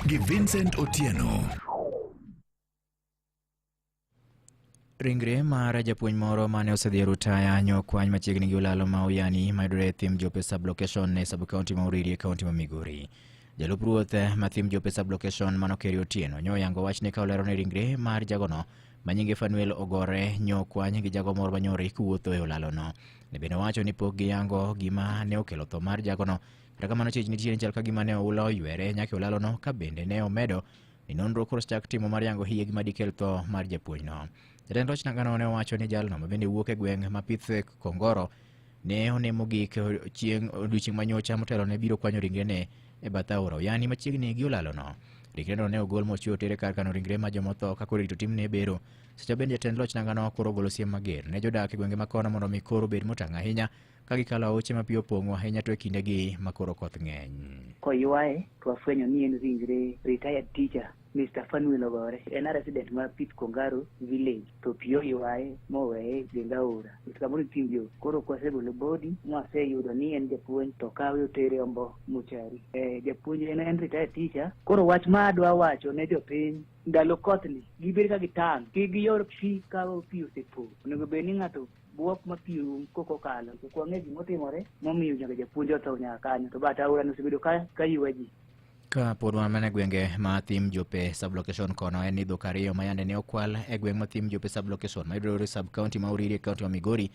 gi Vincent Otieno. Ringre mar japuonj moro mane osedhi rutaya nyokwany machiegni gi Olalo ma Uyani mayudore e thim Jope sublocation e sub-county ma Uriri e kaunti ma Migori. Jalup ruoth ma thim Jope sublocation Manokeri Otieno nyoyango wachne ka olero ni ringre mar jagono manyinge Fanuel Ogore nyokwany gi jago moro manyori kuwuotho e Olalono. Ne bende owacho ni pok giyango gima ne okelo tho mar jagono, kata kamano chich nitie chal ka gima ne oula oywere nyaka Olalono, ka bende ne omedo ni nonro koro chak timo mar yango hiye gima dikel tho mar japuonjno. Jatend loch nangano ne owacho ni jalno ma bende wuok e gweng' ma Pith Kongoro ne onemo gik odiochieng' manyocha motelo ne biro kwanyo ringrene e bath aora Uyani machiegni gi Olalono. Ringreno ne ogol mochiwo tere kar kano ringre ma jomotho ka koro rito timne bero. Seche bende jatend loch nangano koro ogolo siem mager ne jodak e gwenge ma kono mondo mi koro bed motang' ahinya ka gikalo aoche ma pi opong'o ahinya to e kindegi ma koro koth ng'eny. Koywaye to wafwenyo ni en ringre retired teacher Mr. Fanuel Ogore, en resident mar Pith Kongaro village, to pi oywaye moweye gweng' aora. Kamoro tim jo koro kwasegolo body mwaseyudo ni en japuonj to kawe otere Ombo Muchari. Japuonj en retired teacher. Koro wach ma adwa wacho ne jopiny ndalo koth ni gibed ka gitang' kik giyor pi ka pi osepo. Onego bed ni ng'ato buok ma pi koko kalo to kwang'e gimotimore momiyo nyaka japuonj otho nyaka kanyo, to bata aora nosebedo ka ywa ji. Ka pod wan mana gwenge ma thim Jope sublocation kono en ni dhok ariyo ma yande ne okwal e gweng' ma thim Jope sublocation ma yudore sub-county ma Uriri e kaunti ma Migori